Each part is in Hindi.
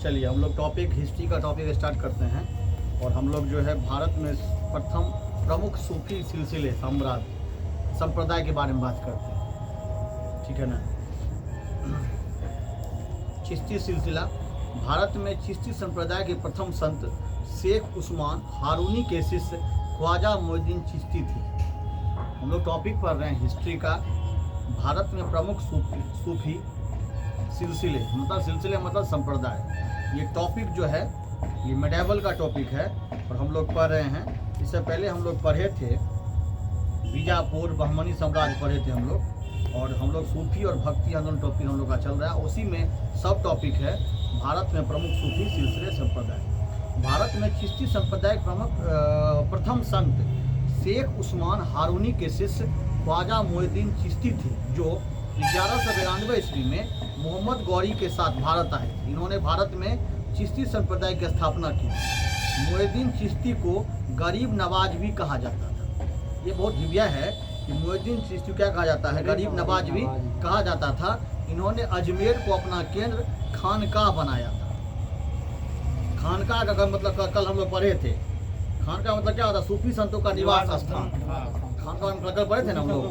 चलिए हम लोग टॉपिक हिस्ट्री का टॉपिक स्टार्ट करते हैं। और हम लोग जो है भारत में प्रथम प्रमुख सूफी सिलसिले संप्रदाय के बारे में बात करते हैं, ठीक है ना। चिश्ती सिलसिला। भारत में चिश्ती संप्रदाय के प्रथम संत शेख उस्मान हारूनी के शिष्य ख्वाजा मोइनुद्दीन चिश्ती थे। हम लोग टॉपिक पढ़ रहे हैं हिस्ट्री का। भारत में प्रमुख सूफी सिलसिले मतलब संप्रदाय। ये टॉपिक जो है ये मेडिवल का टॉपिक है और हम लोग पढ़ रहे हैं। इससे पहले हम लोग पढ़े थे बीजापुर बहमनी साम्राज्य पढ़े थे हम लोग, और हम लोग सूफी और भक्ति आंदोलन टॉपिक हम लोग का चल रहा है। उसी में सब टॉपिक है भारत में प्रमुख सूफी सिलसिले संप्रदाय। भारत में चिश्ती संप्रदाय प्रथम संत शेख उस्मान हारूनी के शिष्य ख्वाजा मोइनुद्दीन चिश्ती थे, जो 1192 ईस्वी में मोहम्मद गौरी के साथ भारत आए। इन्होंने भारत में चिश्ती संप्रदाय की स्थापना की। मोइनुद्दीन चिश्ती को गरीब नवाज भी कहा जाता था। ये बहुत दिव्य है कि मोइनुद्दीन चिश्ती क्या कहा जाता है, गरीब नवाज भी कहा जाता था। इन्होंने अजमेर को अपना केंद्र खानकाह बनाया था। खानकाह का मतलब कल हम लोग पढ़े थे। खानकाह मतलब क्या होता है, सूफी संतों का निवास स्थान। खानकाह में कल पढ़े थे ना हम लोग।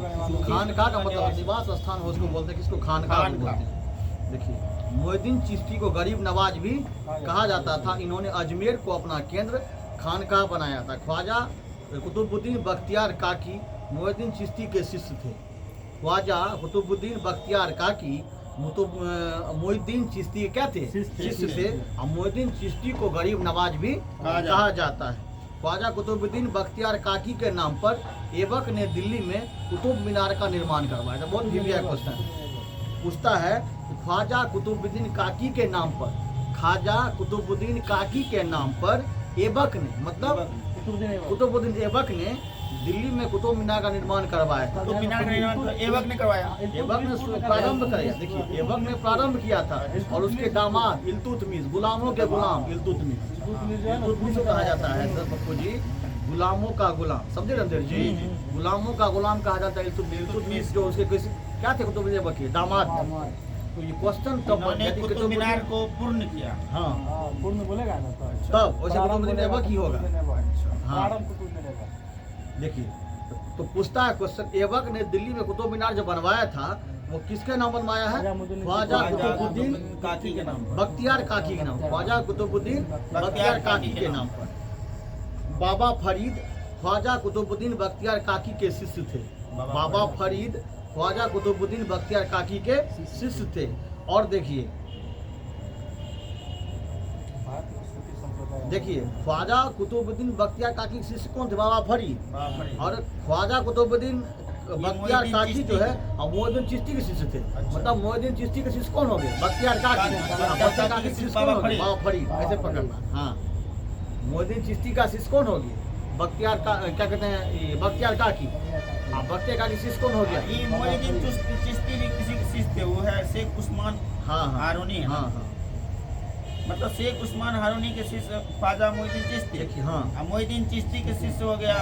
खानकाह का मतलब निवास स्थान हो, उसको बोलते हैं, किसको खानकाह बोलते हैं। देखिए मोइनुद्दीन चिश्ती को गरीब नवाज भी कहा जाता था। इन्होंने अजमेर को अपना केंद्र खानकाह बनाया था। ख्वाजा कुतुबुद्दीन बख्तियार काकी मोइनुद्दीन चिश्ती के शिष्य थे। ख्वाजा कुतुबुद्दीन बख्तियार काकी मोइनुद्दीन चिश्ती क्या थे, शिष्य थे। और मोइनुद्दीन चिश्ती को गरीब नवाज भी कहा जाता है। ख्वाजा कुतुबुद्दीन बख्तियार काकी के नाम पर ऐबक ने दिल्ली में कुतुब मीनार का निर्माण करवाया था। बहुत दिव्य क्वेश्चन पूछता है, ख्वाजा कुतुबुद्दीन काकी के नाम पर, ख्वाजा कुतुबुद्दीन काकी के नाम पर ऐबक ने मतलब कुतुबुद्दीन ऐबक ने दिल्ली में कुतुब मीनार का निर्माण करवाया था। कुतुब मीनार का निर्माण ऐबक ने करवाया। ऐबक ने प्रारंभ किया। देखिए ऐबक ने प्रारंभ किया था और उसके दामाद इल्तुतमिश, गुलामों के गुलाम इल्तुतमिश कहा जाता है। सर पप्पू जी, गुलामों का गुलाम, समझे रणधीर जी, गुलामों का गुलाम कहा जाता है इल्तुतमिश, जो उसके क्या थे कुतुब ऐबक के दामाद। तो ये क्वेश्चन तब कुतुब मीनार को पूर्ण किया। हाँ पूर्ण बोलेगा ना तब वैसे कुतुबुद्दीन ऐबक ही होगा। हाँ देखिए तो पूछता है क्वेश्चन, ऐबक ने दिल्ली में कुतुब मीनार जो बनवाया था वो किसके नाम बनवाया है, ख्वाजा कुतुबुद्दीन काकी के नाम, बख्तियार काकी के नाम, ख्वाजा कुतुबुद्दीन बख्तियार काकी के नाम पर। बाबा फरीद ख्वाजा कुतुबुद्दीन बख्तियार काकी के शिष्य थे। बाबा फरीद ख्वाजा कुतुबुद्दीन बख्तियार काकी के शिष्य थे। और देखिए ख्वाजा कुतुबुद्दीन बख्तियार काकी के शिष्य कौन थे, बाबा फरीद। और ख्वाजा कुतुबुद्दीन बख्तियार काकी जो है मोइनुद्दीन चिश्ती के शिष्य थे। मतलब मोइनुद्दीन चिश्ती के शिष्य कौन हो गए, बख्तियार काकी। बख्तियार काकी के शिष्य कौन हो गए, बाबा फरीद। ऐसे पकड़ना। हाँ मोइनुद्दीन चिश्ती का शिष्य कौन हो गया, बख्तियार का क्या कहते हैं, बख्तियार काकी। बख्तियार काकी शिष्य कौन हो गया, ये मोइनुद्दीन चिश्ती भी किसी के शिष्य थे, वो है शेख उस्मान हारूनी। हाँ मतलब शेख उस्मान हारूनी के शिष्य ख्वाजा मोइनुद्दीन चिश्ती। देखिए हाँ मोइनुद्दीन चिश्ती के शिष्य हो गया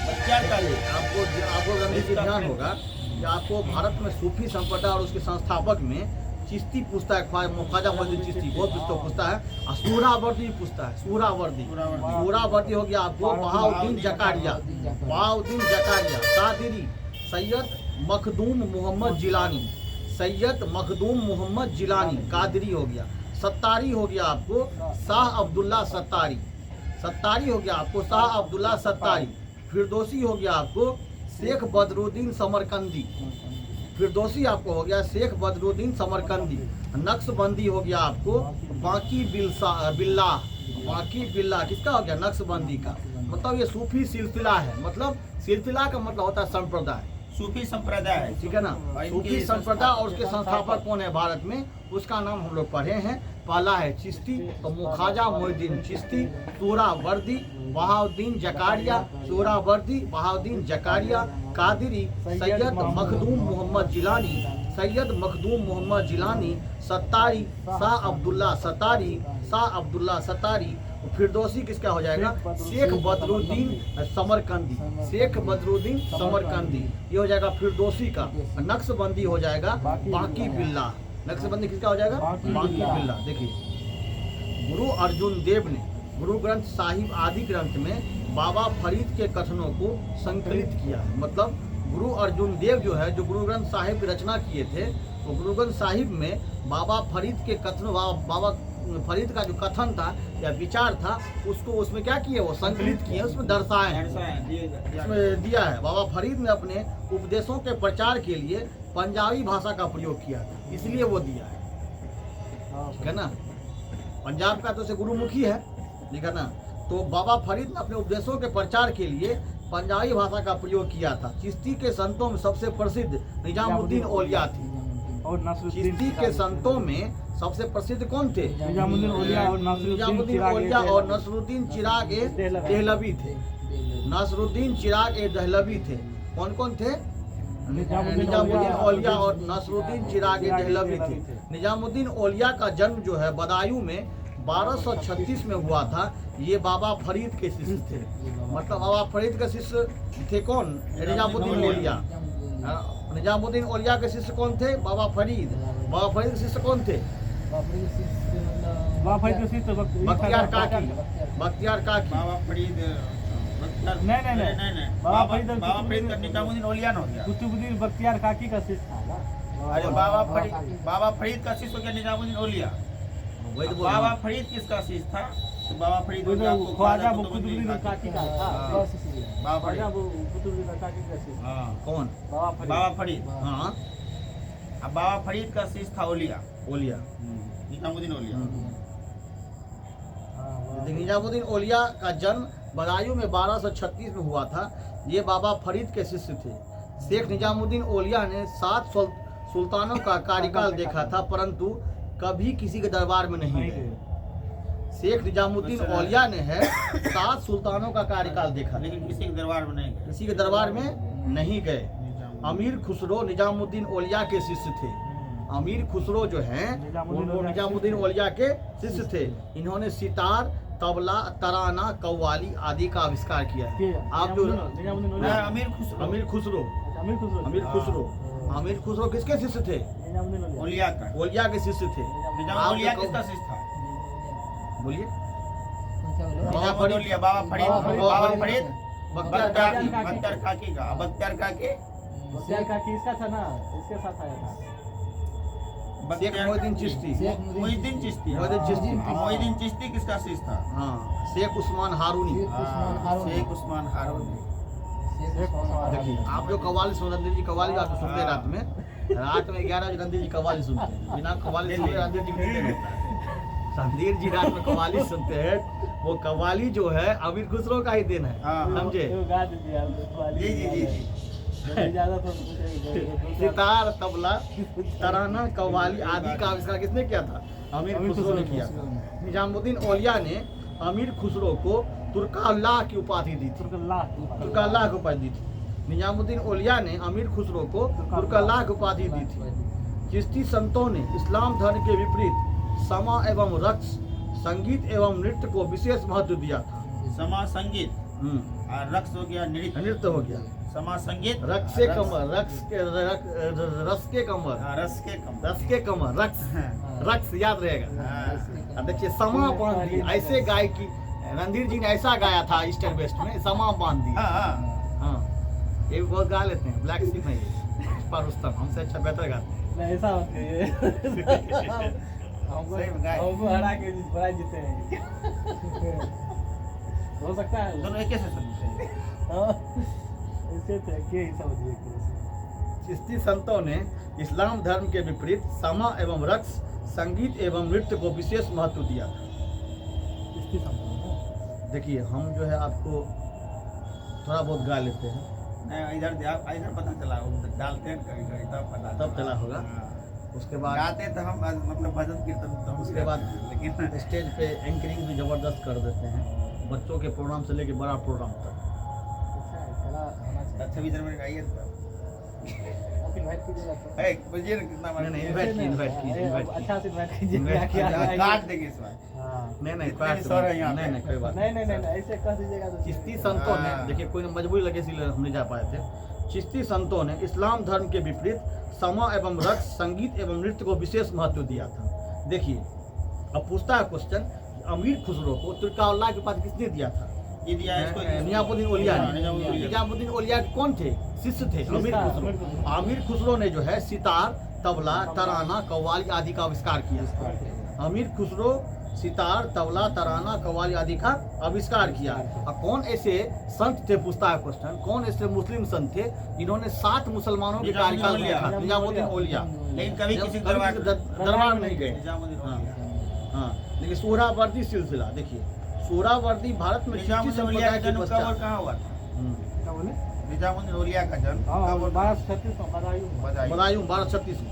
बख्तियार काकी। आपको रणधीर जी ध्यान होगा कि आपको भारत में सूफी संप्रदाय और उसके संस्थापक में चिश्ती पूछता है, ख्वाजा मोइनुद्दीन चिश्ती बहुत पुस्तक पूछता है। और सूहरावर्दी पूछता है, सूहरावर्दी हो गया आपको बहाउद्दीन जकारिया, कादिरी, सैयद मखदूम मोहम्मद जिलानी, सैयद मखदूम मोहम्मद जिलानी कादिरी हो गया। सत्तारी हो गया आपको शाह अब्दुल्ला सत्तारी हो गया आपको शाह अब्दुल्ला सत्तारी। फिरदौसी हो गया आपको शेख बदरुद्दीन समरकंदी, फिरदौसी आपको हो गया शेख बदरुद्दीन समरकंदी। नक्शबंदी हो गया आपको बाकी बिल्ला किसका हो गया, नक्शबंदी का। मतलब ये सूफी सिलसिला है। मतलब सिलसिला का मतलब होता है संप्रदाय, सूफी संप्रदाय, ठीक है ना। सूफी संप्रदाय और उसके संस्थापक कौन है भारत में, उसका नाम हम लोग पढ़े हैं। पहला है चिश्ती, तो ख्वाजा मोइनुद्दीन चिश्ती, सूहरावर्दी बहाउद्दीन जकारिया, बहाउद्दीन जकारिया, कादिरी, सैयद मखदूम मोहम्मद जिलानी, सत्तारी, शाह अब्दुल्ला सत्तारी। फिरदौसी किसका हो जाएगा, शेख बदरुद्दीन समरकंदी, ये हो जाएगा फिरदौसी का। नक्शबंदी हो जाएगा बाकी बिल्ला, नक्शबंदी किसका हो जाएगा, बाकी बिल्ला। देखिए गुरु अर्जुन देव ने गुरु ग्रंथ साहिब आदि ग्रंथ में बाबा फरीद के कथनों को संकलित किया। मतलब गुरु अर्जुन देव जो है, जो गुरु ग्रंथ साहिब की रचना किए थे, तो गुरु ग्रंथ साहिब में बाबा फरीद के कथनों, बाबा फरीद का जो कथन था या विचार था, उसको उसमें क्या किए, वो संकलित किए, उसमें दर्शाए हैं, उसमें दिया है। बाबा फरीद ने अपने उपदेशों के प्रचार के लिए पंजाबी भाषा का प्रयोग किया था, इसलिए वो दिया है, ठीक है ना। पंजाब का तो से गुरुमुखी है, ठीक है ना। तो बाबा फरीद ने अपने उपदेशों के प्रचार के लिए पंजाबी भाषा का प्रयोग किया था। चिश्ती के संतों में सबसे प्रसिद्ध निजामुद्दीन औलिया थे। और चिश्ती के संतों में सबसे प्रसिद्ध कौन थे? निजामुद्दीन औलिया और नसरुद्दीन चिराग ए देहलवी थे। नसरुद्दीन चिराग ए देहलवी थे। कौन कौन थे? निजामुद्दीन औलिया और नसरुद्दीन चिराग ए देहलवी थे। निजामुद्दीन औलिया का जन्म जो है बदायूं में 1236 में हुआ था। ये बाबा फरीद के शिष्य थे। मतलब बाबा फरीद के शिष्य थे कौन? निजामुद्दीन औलिया। निजामुद्दीन औलिया के शिष्य कौन थे? बाबा फरीद। बाबा फरीद के शिष्य कौन थे? बख्तियार काकी। बख्तियार काकी। बाबा फरीद नहीं बाबा फरीद का निजामुद्दीन औलिया न हो गया। कुतुबुद्दीन बख्तियार काकी का शिष्य था। अरे बाबा फरीद का शिष्य हो गया निजामुद्दीन औलिया। वही तो बोल बाबा फरीद किसका शिष्य था? तो बाबा फरीद हो गया आपको ख्वाजा कुतुबुद्दीन काकी का था। बाबा फरीद। ख्वाजा कुतुबुद्दीन काकी का शिष्य। हाँ कौन? बाबा फरीद। हाँ, अब बाबा फरीद का शिष्य था औलिया, औलिया। निजामुद्दीन औलिया। निजामुद्दीन औलिया का जन्म बदायूं में 1236 में हुआ था। ये बाबा फरीद के शिष्य थे। शेख निजामुद्दीन औलिया ने 7 सुल्तानों का कार्यकाल देखा था, परंतु कभी किसी के दरबार में नहीं गए। शेख निजामुद्दीन औलिया ने है 7 सुल्तानों का कार्यकाल देखा, लेकिन किसी के दरबार में नहीं गए। किसी के दरबार में नहीं गए। अमीर खुसरो निजामुद्दीन औलिया के शिष्य थे। अमीर खुसरो जो हैं वो निजामुद्दीन औलिया के शिष्य थे। इन्होंने सितार, तबला, तराना, कव्वाली आदि का आविष्कार किया है। आप जो अमीर खुसरो किसके शिष्य थे? औलिया का। औलिया के शिष्य थे। औलिया किसका शिष्य था? बोलिए। बाबा फरीद बख्तियार काकी का। बख्तियार काकी इसका था ना, इसके साथ आया था। शेख मोहिद्दीन चिश्ती। मोहिद्दीन चिश्ती। मोहिद्दीन चिश्ती किसका शिष्य था? हाँ, शेख उस्मान हारूनी। शेख उस्मान हारूनी। देखिए, आप जो कव्वाली सुन, रणधीर जी कव्वाली आप सुनते हैं रात में 11 बजे रणधीर जी कव्वाली सुनते हैं। बिना कव्वाली सुने रणधीर जी नहीं होता है। रणधीर जी रात में कव्वाली सुनते हैं। वो कव्वाली जो है अमीर खुसरो का ही दिन है, समझे? जी। सितार, तबला, तराना, कव्वाली आदि का आविष्कार किसने किया था? अमीर खुसरो ने किया था। निजामुद्दीन औलिया ने अमीर खुसरो को तुर्काल्लाह की उपाधि दी थी। तुर्काल्लाह की उपाधि दी थी। निजामुद्दीन औलिया ने अमीर खुसरो को तुर्काल्लाह की उपाधि दी थी। चिश्ती संतों ने इस्लाम धर्म के विपरीत समा एवं रक्स, संगीत एवं नृत्य को विशेष महत्व दिया था। समा संगीत, रक्स हो गया, नृत्य हो गया। समा संगीत, रस के कमर, रस के कमर, रक्स याद रहेगा। देखिए, समा बांध दी, ऐसे गाय की रणधीर जी ने ऐसा गाया था ईस्टर्न वेस्ट में, समा बांध दी। हाँ, ये बहुत गा लेते हैं। ब्लैक सिंह नहीं पर रुस्तम हमसे अच्छा बेहतर गाते हैं। ऐसा हमको हरा के बड़ा जीते हैं। हो सकता है दोनों एक से सुनते हैं। चिश्ती संतों ने इस्लाम धर्म के विपरीत समा एवं रक्स, संगीत एवं नृत्य को विशेष महत्व दिया था। देखिए, हम जो है आपको थोड़ा बहुत गा लेते हैं। इधर पता चला, डालते हैं कभी तब चला होगा। उसके बाद गाते तो हम मतलब भजन कीर्तन तो उसके बाद लेकिन स्टेज पे एंकरिंग भी जबरदस्त कर देते हैं, बच्चों के प्रोग्राम से लेके बड़ा प्रोग्राम तक। 26 जनवरी का आइए काट देंगे इस बार। नहीं कोई बात नहीं ऐसे कह दीजिएगा। चिश्ती संतों ने, देखिए कोई मजबूरी लगे इसलिए हम नहीं जा पाए थे। चिश्ती संतों ने इस्लाम धर्म के विपरीत समा एवं रक्स, संगीत एवं नृत्य को विशेष महत्व दिया था। देखिए, अब पूछता है क्वेश्चन, अमीर खुसरो को तुर्काउल्लाह के पास किसने दिया था? ये दिया है इसको निजामुद्दीन औलिया हाँ, ने। निजामुद्दीन औलिया। निजामुद्दीन औलिया कौन थे? शिष्य थे अमीर खुसरो। अमीर खुसरो ने जो है सितार, तबला, तराना, कव्वाली आदि का आविष्कार किया। अमीर खुसरो सितार, तबला, तराना, कव्वाली आदि का आविष्कार किया। और कौन ऐसे संत थे, पूछता है क्वेश्चन, कौन ऐसे मुस्लिम संत थे जिन्होंने 7 मुसलमानों के कार्यकाल में देखा? निजामुद्दीन औलिया। लेकिन कभी किसी दरबार में नहीं गए। निजामुद्दीन हाँ औलिया। हाँ। देखिए सोहरावर्दी सिलसिला, देखिए सोहरावर्दी भारत में चिश्ती निजामुद्दीन औलिया संप्रदाय का के जन्म कब और पश्चात। कहाँ हुआ था? क्या बोले? निजामुद्दीन औलिया का जन्म कब और 1236 में बदायूं। बदायूं 1236 में।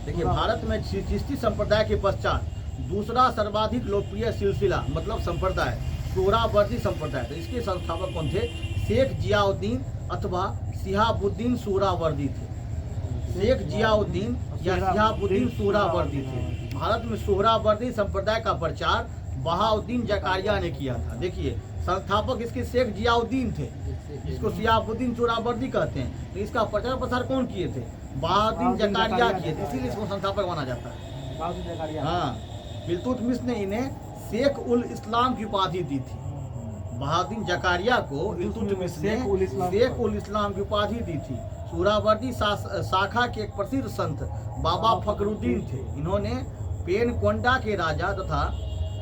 देखिए भारत में चिश्ती संप्रदाय के पश्चात दूसरा सर्वाधिक लोकप्रिय सिलसिला मतलब संप्रदाय सोहरावर्दी संप्रदाय। तो इसके संस्थापक कौन थे? शेख जियाउद्दीन अथवा शिहाबुद्दीन सोहरावर्दी थे। शेख जियाउद्दीन या शिहाबुद्दीन सोहरावर्दी थे। भारत में सोहरावर्दी संप्रदाय का प्रचार बहाउद्दीन जकारिया ने किया था। देखिए संस्थापक इसके शेख जियाउद्दीन थे, इसको शिहाबुद्दीन सोहरावर्दी कहते हैं। तो इसका प्रचार प्रसार कौन किए थे? बहाउद्दीन जकारिया किए थे, इसीलिए इसको संस्थापक माना जाता है। हाँ, इल्तुतमिश ने इन्हें शेख उल इस्लाम की उपाधि दी थी। बहाउद्दीन जकारिया को इल्तुतमिश ने शेख उल इस्लाम की उपाधि दी थी। सोहरावर्दी शाखा के एक प्रसिद्ध संत बाबा फखरुद्दीन थे। इन्होंने पेनकोंडा के राजा तथा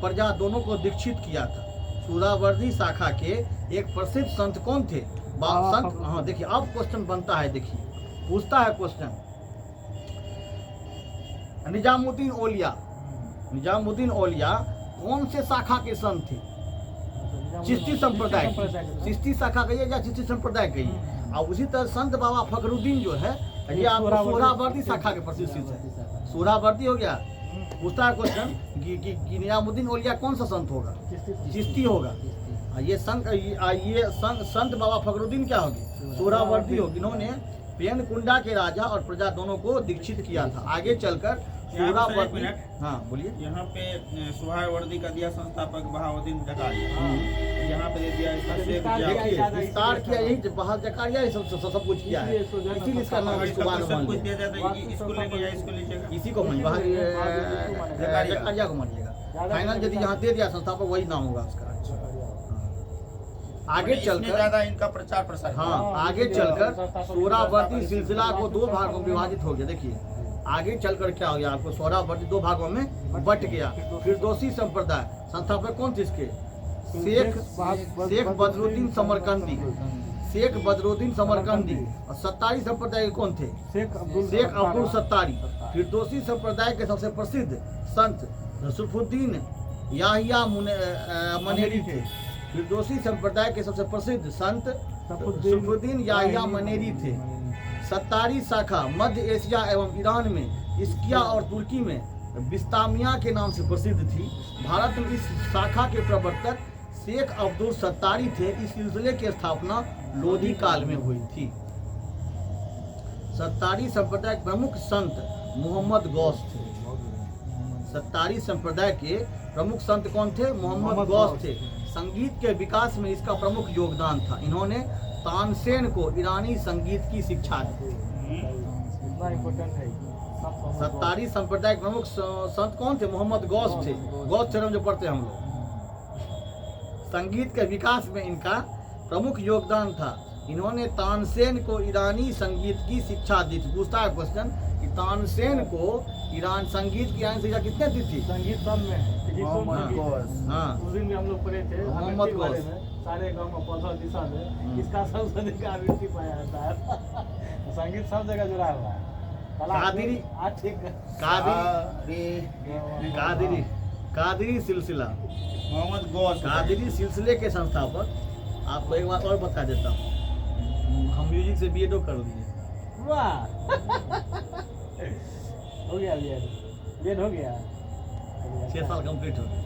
प्रजा दोनों को दीक्षित किया था। सोहरावर्दी शाखा के एक प्रसिद्ध संत कौन थे? संत। हाँ देखिए अब क्वेश्चन बनता है, देखिए पूछता है क्वेश्चन, निजामुद्दीन औलिया, निजामुद्दीन औलिया कौन से शाखा के संत थे? चिश्ती संप्रदाय। चिश्ती शाखा कहिए या चिश्ती संप्रदाय कहिए। और उसी तरह संत बाबा फखरुद्दीन जो है ये आपको सोहरावर्दी शाखा के प्रसिद्ध शिष्य है। सोहरावर्दी हो गया। पूछता है क्वेश्चन कि निजामुद्दीन औलिया कौन सा संत होगा? चिश्ती होगा। ये संत बाबा फखरुद्दीन क्या होगी? सोहरावर्दी होगी। इन्होंने पेनकुंडा के राजा और प्रजा दोनों को दीक्षित किया था। आगे चलकर सोहरावर्दी। हाँ बोलिए। यहाँ पे सोहरावर्दी का दिया संस्थापक बहाउद्दीन जकारिया। यहाँ पे दे दिया इसका शेख जियाउद्दीन। विस्तार किया यही बहाउद्दीन जकारिया ही सब कुछ किया है, इसीलिए इसका नाम इसको बाद में मान कुछ दिया लिया। जाता है इसको लेके या इसको लीजिएगा, इसी को जकारिया को मानिएगा। फाइनल यदि यहाँ दे दिया संस्थापक वही नाम होगा उसका। आगे चलकर ज्यादा इनका प्रचार प्रसार। हाँ आगे चलकर सोहरावर्दी सिलसिला को 2 भागों में विभाजित हो गया। देखिए आगे चलकर क्या हो गया, आपको सोहरावर्दी 2 भागों में बट गया। फिरदौसी संप्रदाय संस्थापक कौन थे इसके? शेख बदरुद्दीन समरकंदी। शेख बदरुद्दीन समरकंदी। और सत्तारी संप्रदाय के कौन थे? शेख अब्दुल सत्तारी। फिरदौसी संप्रदाय के सबसे प्रसिद्ध संत रसूफुद्दीन याहिया मनेरी थे। फिरदौसी संप्रदाय के सबसे प्रसिद्ध संत रसूफुद्दीन याहिया मनेरी थे। सत्तारी शाखा मध्य एशिया एवं ईरान में इस्किया और तुर्की में बिस्तामिया के नाम से प्रसिद्ध थी। भारत में इस शाखा के प्रवर्तक शेख अब्दुल सत्तारी थे। इस सिलसिले की स्थापना लोधी काल में हुई थी। सत्तारी संप्रदाय के प्रमुख संत मोहम्मद गौस थे। सत्तारी संप्रदाय के प्रमुख संत कौन थे? मोहम्मद गौस थे। संगीत के विकास में इसका प्रमुख योगदान था। इन्होंने तानसेन को ईरानी संगीत की शिक्षा दी। सत्तारी संप्रदाय के प्रमुख संत कौन थे? मोहम्मद गौस थे। गौस चरण जो पढ़ते हैं हम लोग। संगीत के विकास में इनका प्रमुख योगदान था। इन्होंने तानसेन को ईरानी संगीत की शिक्षा दी थी। पूछता है क्वेश्चन कि तानसेन को ईरान संगीत की ईरानी शिक्षा किसने दी थी? संगीत सब में मोहम्मद गौस। हाँ उस दिन भी हम लोग पढ़े थे मोहम्मद गौस। सारे गांव में 15 दिशा में इसका सबसे अधिक आवृत्ति पाया जाता है। संगीत सब जगह जुड़ा हुआ है। कादिरी कादिरी सिलसिला। मोहम्मद गौस कादिरी सिलसिले के संस्थापक। आपको एक बात और बता देता हूँ, हम म्यूजिक से बीएडो कर लिए। वाह हो गया बीएड हो गया 6 साल कंप्लीट हो गए।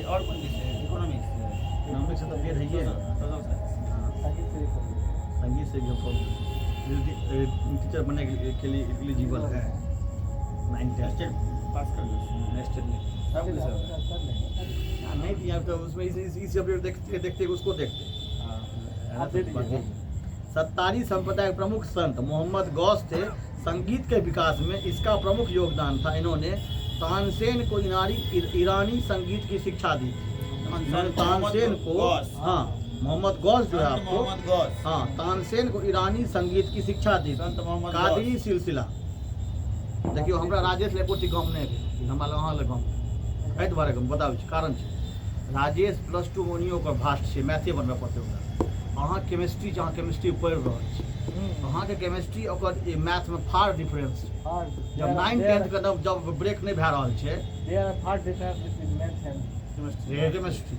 और कौन से इकोनॉमिक्स से तो बीएड है ये। संगीत से भी हमको टीचर बनने के लिए एलिजिबल है। 9th पास कर लो नेक्स्ट नहीं दिया तो उसमें इसी अपडेट देखते उसको देखते। आप दे दीजिए। सत्तारी संप्रदाय के प्रमुख संत मोहम्मद गौस थे। संगीत के विकास में इसका प्रमुख योगदान था। इन्होंने तानसेन को ईरानी संगीत की शिक्षा दी थी। तानसेन को, हाँ, मोहम्मद गौस जो है आपको, हाँ, तानसेन को ईरानी संगीत की शिक्षा दी थी। कादरी सिलसिला देखियो हमरा राजेश लेपोटी गाँव नहीं हमारा वहाँ लग गाँव एहि दुआरे बताबै छी कारण छै। राजेश +2 मोनियो ओकर भास्ट छै, मैथे बनबे पड़तै ओकरा। अहाँ केमिस्ट्री अहाँ केमिस्ट्री पढ़ि रहल छी, अहाँके केमिस्ट्री और मैथ में फार डिफरेंस। जब 9 10 के जब ब्रेक नहीं भए रहल छै, केमिस्ट्री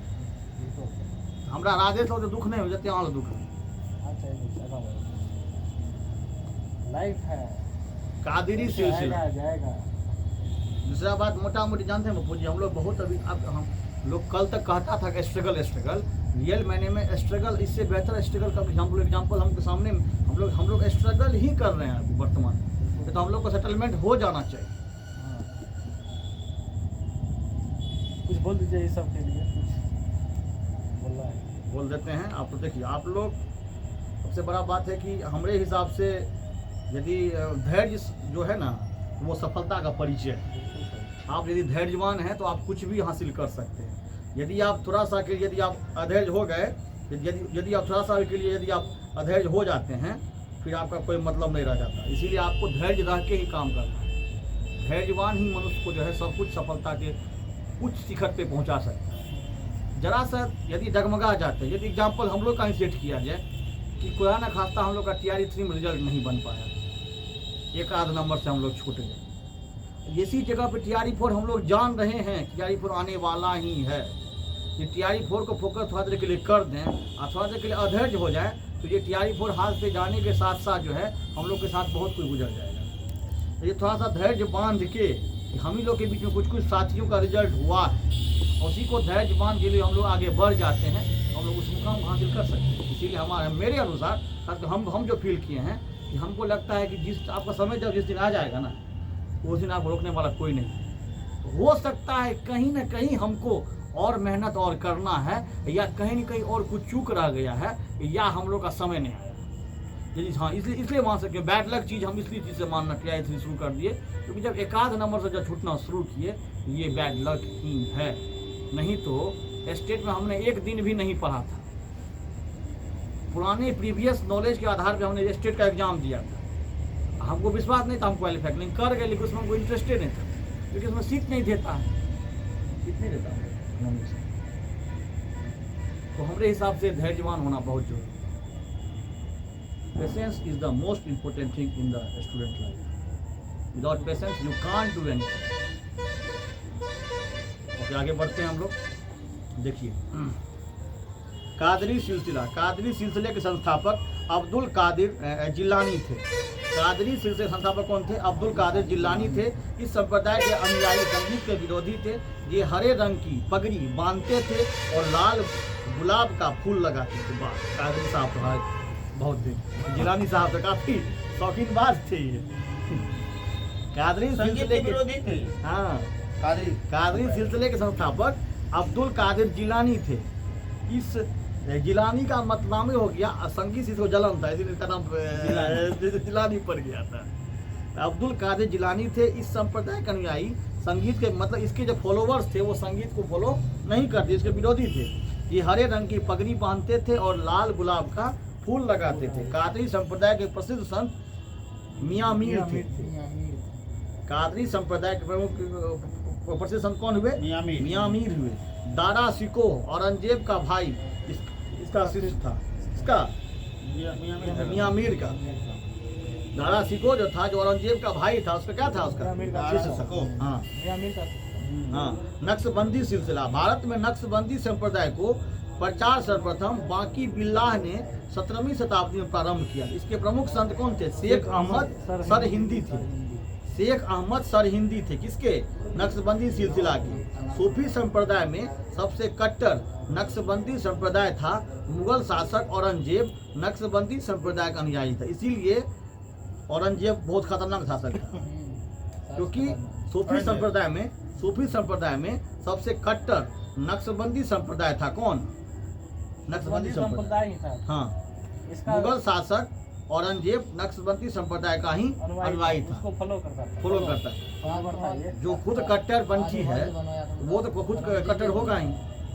हमरा राजेश लग दुख नहीं हो जते अहाँ लग दुख लाइफ है। कादिरी सिलसिला। जाएगा। दूसरा बात मोटा मोटी जानते हैं बापू जी, हम लोग बहुत अभी अब हम लोग कल तक कहता था कि स्ट्रगल रियल मैंने में स्ट्रगल, इससे बेहतर स्ट्रगल का एग्जाम्पल हमके सामने हम लोग स्ट्रगल ही कर रहे हैं अभी वर्तमान। तो हम लोग को सेटलमेंट हो जाना चाहिए। कुछ बोल दीजिए इस सब के लिए, बोल देते हैं। आप तो देखिए, आप लोग सबसे बड़ा बात है कि हमारे हिसाब से यदि धैर्य जो है ना वो सफलता का परिचय है। आप यदि धैर्यवान हैं तो आप कुछ भी हासिल कर सकते हैं। यदि आप थोड़ा सा के यदि आप अधैर्य हो गए, यदि आप थोड़ा सा के लिए यदि आप अधैर्य हो जाते हैं, फिर आपका कोई मतलब नहीं रह जाता। इसीलिए आपको धैर्य रह के ही काम करना है। धैर्यवान ही मनुष्य को जो है सब कुछ सफलता के उच्च शिखर पे पहुंचा सकता है। जरा सा यदि डगमगा जाते हैं, यदि एग्जाम्पल हम लोग का ही सेट किया जाए कि खुदा न खास्ता हम लोग का TRE 3 में रिजल्ट नहीं बन पाया, एक आध नंबर से हम लोग छूट गए, इसी जगह पे TRE 4 हम लोग जान रहे हैं TRE 4 आने वाला ही है। ये TRE 4 को फोकस थोड़ा देर के लिए कर दें और थोड़ा देर के लिए अधैर्य हो जाए तो ये TRE 4 हाथ पे जाने के साथ साथ जो है हम लोग के साथ बहुत कुछ गुजर जाएगा। तो ये थोड़ा सा धैर्य बांध के, हम ही लोग के बीच में कुछ साथियों का रिजल्ट हुआ है, उसी को धैर्य बांध के लिए हम लोग आगे बढ़ जाते हैं, हम लोग उस मुकाम हासिल कर सकते हैं। इसीलिए मेरे अनुसार हम जो फील किए हैं कि हमको लगता है कि जिस आपका समय जब जिस दिन आ जाएगा ना, उस दिन आपको रोकने वाला कोई नहीं। हो सकता है कहीं ना कहीं हमको और मेहनत और करना है, या कहीं ना कहीं और कुछ चूक रह गया है, या हम लोग का समय नहीं आया। यदि हाँ इसलिए मान सकते बैड लक चीज़ हम इसलिए चीज़ से मानना TRE 3 शुरू कर दिए क्योंकि जब एक आध नंबर से जब छूटना शुरू किए, ये बैड लक ही है। नहीं तो स्टेट में हमने एक दिन भी नहीं पढ़ा था। पुराने प्रीवियस नॉलेज के आधार पे हमने स्टेट का एग्जाम दिया था। हमको विश्वास नहीं था हम क्वालिफाई नहीं कर गए, लेकिन उसमें हमको इंटरेस्टेड नहीं था क्योंकि उसमें सीट नहीं देता है, सीट नहीं देता। तो हमारे हिसाब से धैर्यवान होना बहुत जरूरी है। Patience is the most important thing in the student life. Without patience you can't do anything. Okay, आगे बढ़ते हैं हम लोग। देखिए, कादरी सिलसिले के संस्थापक अब्दुल कादिर जिलानी थे। कादरी सिलसिले के संस्थापक कौन थे? अब्दुल कादिर जिलानी थे। इस संप्रदाय के अनुयायी संगीत के विरोधी थे। ये हरे रंग की पगड़ी बांधते थे और लाल गुलाब का फूल लगाते थे। कादरी साहब तो बहुत दिन, जिलानी साहब तो काफी शौकीन बात थे ये। कादरी सिलसिले के विरोधी थे। हाँ, कादरी सिलसिले के संस्थापक अब्दुल कादिर जिलानी थे। इस जिलानी का मतलब हो गया संगीत से जलन था, इसीलिए इसका नाम जिलानी पड़ गया था। अब्दुल कादिर जिलानी थे। इस संप्रदाय के अनुयायी संगीत के मतलब इसके जो फॉलोवर्स थे वो संगीत को फॉलो नहीं करते, इसके विरोधी थे। ये हरे रंग की पगड़ी बांधते थे और लाल गुलाब का फूल लगाते थे। कादरी संप्रदाय के प्रसिद्ध संत मियाँ मीर थे। कादरी संप्रदाय के प्रमुख प्रसिद्ध संत कौन हुए? मियाँ मीर हुए। दारा सिको औरंगजेब का भाई इसका शिष्य था। इसका मियाँ मीर का दारा सिको जो था, जो औरंगजेब का भाई था, उसका क्या था? उसका शिष्य था। हाँ, नक्शबंदी सिलसिला। भारत में नक्शबंदी संप्रदाय को प्रचार सर्वप्रथम बाकी बिल्लाह ने 17वीं शताब्दी में प्रारंभ किया। इसके प्रमुख संत कौन थे? शेख अहमद सरहिंदी थे। शेख अहमद सरहिंदी थे। किसके? नक्शबंदी सिलसिला की। सूफी संप्रदाय में सबसे कट्टर नक्शबंदी संप्रदाय था। मुगल शासक औरंगजेब नक्शबंदी संप्रदाय का अनुयायी था। इसीलिए औरंगजेब बहुत खतरनाक शासक था, क्योंकि सूफी संप्रदाय में सबसे कट्टर नक्शबंदी संप्रदाय था। कौन? नक्शबंदी संप्रदाय। हाँ, इसका मुगल शासक औरंगजेब नक्शबंदी संप्रदाय का ही अनुयायी था, उसको फॉलो करता करता है। कहाँ बढ़ता है जो खुद कट्टरपंथी है वो तो खुद कट्टर होगा ही।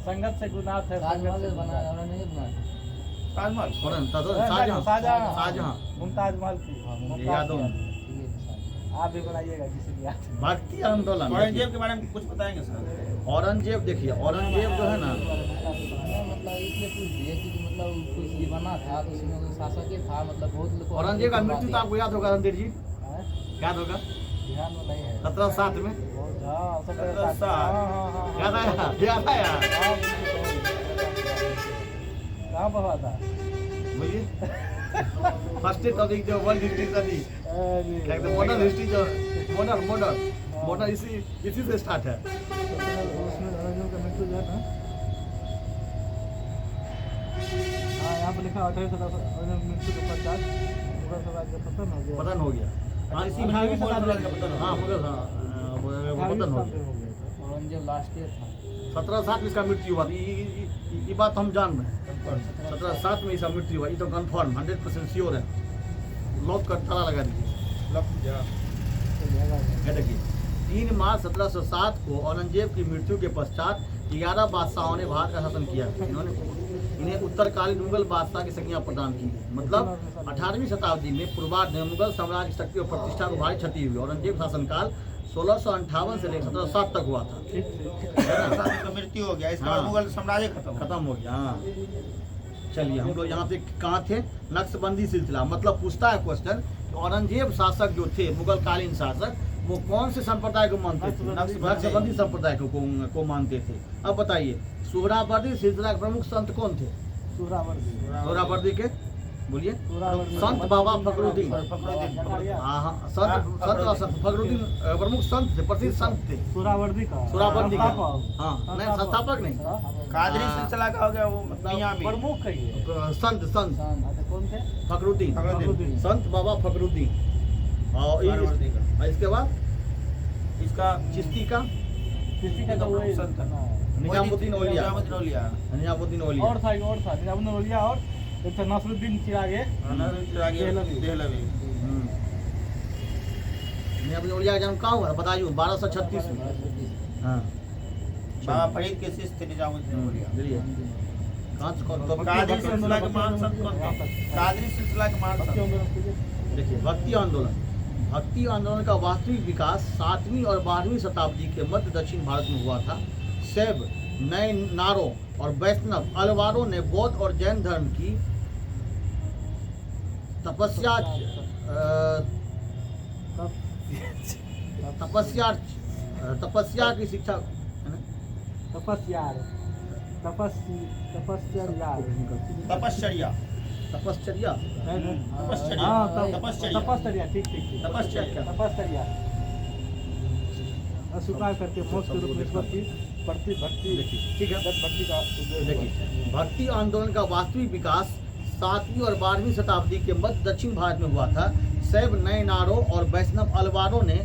संगत से गुनाह है। ताजमहल शाहजहां मुमताज महल की यादों आप भी बनाइएगा किसी भी याद। भक्ति आंदोलन। औरंगजेब के बारे में कुछ बताएंगे सर? औरंगजेब देखिए, औरंगजेब जो है ना, मतलब इसलिए पूछ दिए कि मतलब कुछ भी बना था तो उसमें कोई शासक ही था, मतलब बहुत लोग को औरंगजेब का मृत्यु तो आपको याद होगा रणधीर जी, याद होगा ध्यान में नहीं है 1707 में। हाँ 1707 याद आया, याद आया। कहाँ पर हुआ था? बोलिए। फर्स्ट टॉपिक जो वर्ल्ड हिस्ट्री स्टडी, अरे मॉडर्न हिस्ट्री जो मॉडर्न इसी से स्टार्ट है। उसमें औरंगजेब का मृत्यु जो है ना, हाँ यहाँ पर लिखा 1817 मृत्यु के पश्चात मुगल साम्राज्य पतन हो गया। पतन हो गया। हाँ इसी में हाँ मुगल पतन हो गया। औरंगजेब लास्ट ईयर था। 1707 में इसका मृत्यु हुआ। ये बात हम जान रहे हैं। 1707 में इसका मृत्यु हुआ, ये तो कंफर्म 100% श्योर है। लॉक कर ताला लगा दीजिए। ये देखिए 3 मार्च 1707 को औरंगजेब की मृत्यु के पश्चात 11 बादशाहों ने भारत का शासन किया। इन्हें उत्तरकालीन मुगल बादशाह की संज्ञा प्रदान की। मतलब 18वीं शताब्दी में पूर्वार्ध में मुगल साम्राज्य की शक्ति और प्रतिष्ठा को भारी क्षति हुई। औरंगजेब शासनकाल 1658 से लेकर 1707 तक हुआ था। इसका मृत्यु हो गया, इसका हाँ। मुगल साम्राज्य खत्म हो गया। हाँ चलिए हम लोग यहाँ पे कहाँ थे? नक्शबंदी सिलसिला। मतलब पूछता है क्वेश्चन, औरंगजेब शासक जो थे मुगल कालीन शासक, वो कौन से संप्रदाय को मानते थे? नक्शबंदी संप्रदाय को मानते थे। अब बताइए सुहरावर्दी सिलसिला के प्रमुख संत कौन थे? सुहरावर्दी के बोलिए। संत बाबा फखरुद्दीन। हाँ हाँ संत फखरुद्दीन प्रमुख संत थे, प्रसिद्ध संत थे। सुहरावर्दी का हाँ नहीं संस्थापक नहीं, कादरी सिलसिला का हो गया वो मियां भी। प्रमुख कहिए। संत कौन थे? फखरुद्दीन, संत बाबा फखरुद्दीन। और इसके बाद इसका चिश्ती का किसी का तो वही संत निजामुद्दीन औलिया। निजामुद्दीन औलिया और था निजामुद्दीन औलिया और एक था नसरुद्दीन चिरागे देहलवी। निजामुद्दीन औलिया का जन्म कहाँ हुआ? बताइए 1236 में। हाँ बाबा फरीद के शिष्य थे निजामुद्दीन औलिया। चलिए कादरी सिलसिला के महान संत कौन थे? कादरी सिलसिला के महान संत देखिए भक्ति आंदोलन। भक्ति आंदोलन का वास्तविक विकास 7वीं और 12वीं शताब्दी के मध्य दक्षिण भारत में हुआ था। शैव, नए नारों और वैष्णव अलवारों ने बौद्ध और जैन धर्म की तपस्या की शिक्षा तपश्चर्या अस्वीकार करके मोक्ष के रूप में ईश्वर की भक्ति ठीक है। भक्ति का देखिए भक्ति आंदोलन का वास्तविक विकास 7वीं और 12वीं शताब्दी के मध्य दक्षिण भारत में हुआ था। शैव, नए नारों और वैष्णव अलवारों ने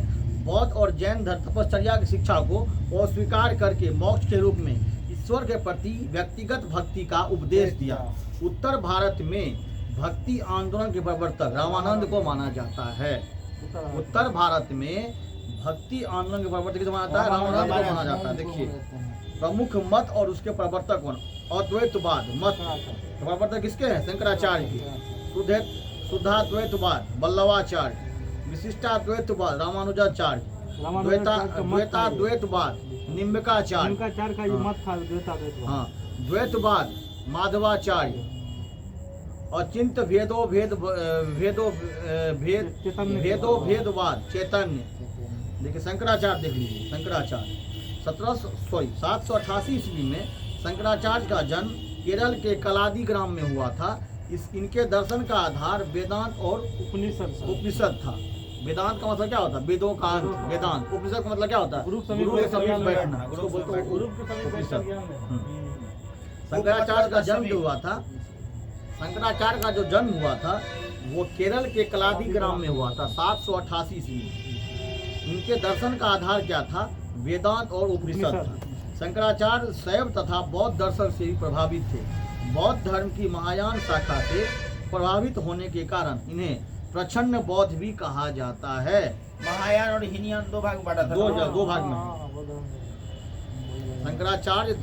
बौद्ध और जैन धर्म तपश्चर्या की शिक्षा को अस्वीकार करके मोक्ष के रूप में ईश्वर के प्रति व्यक्तिगत भक्ति का उपदेश दिया। उत्तर भारत में भक्ति आंदोलन के प्रवर्तक रामानंद को माना जाता है। उत्तर भारत में भक्ति आंदोलन के प्रवर्तक किसे माना जाता है? रामानंद को माना जाता है। देखिए प्रमुख मत और उसके प्रवर्तक कौन? अद्वैतवाद मत प्रवर्तक किसके हैं? शंकराचार्य के। शुद्धाद्वैतवाद वल्लभाचार्य। विशिष्टाद्वैतवाद रामानुजाचार्य। द्वैताद्वैतवाद निम्बकाचार्य का ये मत था द्वैताद्वैतवाद। हाँ द्वैतवाद माधवाचार्य। और चिंत भेदवाद चैतन्य। देखिए शंकराचार्य देख लीजिए। शंकराचार्य 788 ईस्वी में शंकराचार्य का जन्म केरल के कलादी ग्राम में हुआ था। इनके दर्शन का आधार वेदांत और उपनिषद था। वेदांत का मतलब क्या होता है? वेदों का वेदांत। उपनिषद का मतलब क्या होता है? गुरु के समीप बैठना। शंकराचार्य का जन्म जो हुआ था, शंकराचार्य का जो जन्म हुआ था वो केरल के कलादी ग्राम में हुआ था 788 ईस्वी में। इनके दर्शन का आधार क्या था? वेदांत और उपनिषद था। शंकराचार्य शैव तथा बौद्ध दर्शन से भी प्रभावित थे। बौद्ध धर्म की महायान शाखा से प्रभावित होने के कारण इन्हें प्रच्छन्न बौद्ध भी कहा जाता है। महायान और हीनयान दो भाग बांटा था। दो भाग में। शंकराचार्य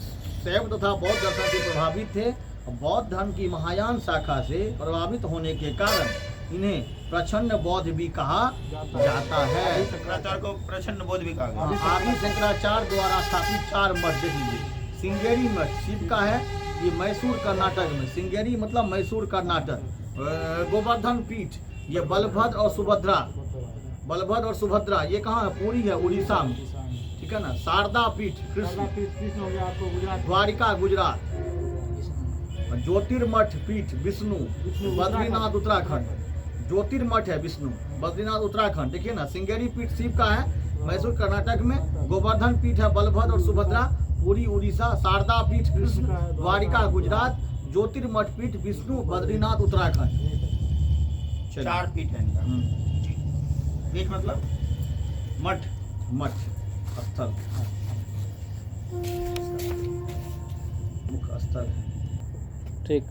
शैव तथा बौद्ध दर्शन से प्रभावित थे। बौद्ध धर्म की महायान शाखा से प्रभावित होने के कारण इन्हें प्रच्छन्न बौद्ध भी कहा जाता है। शंकराचार्य को प्रच्छन्न बौद्ध भी कहा गया। आदि शंकराचार्य द्वारा स्थापित 4 मठ देख लीजिए। सिंगेरी मठ शिव का है, ये मैसूर कर्नाटक में। सिंगेरी मतलब मैसूर कर्नाटक। गोवर्धन पीठ ये बलभद्र और सुभद्रा, बलभद्र और सुभद्रा ये कहाँ है? पुरी है, उड़ीसा में, ठीक है ना। शारदा पीठ कृष्ण, द्वारिका गुजरात। ज्योतिर्मठ पीठ विष्णु, बद्रीनाथ उत्तराखंड। ज्योतिर्मठ है विष्णु, बद्रीनाथ उत्तराखंड, देखिए ना। सिंगेरी पीठ शिव का है, मैसूर कर्नाटक में। गोवर्धन पीठ है बलभद्र और सुभद्रा, पुरी उड़ीसा। शारदा पीठ कृष्ण, द्वारिका गुजरात। ज्योतिर्मठ पीठ विष्णु, बद्रीनाथ उत्तराखंड। 4 पीठ है इनका। पीठ मतलब मठ, मठ स्थल, मुख्य स्थल। ठीक।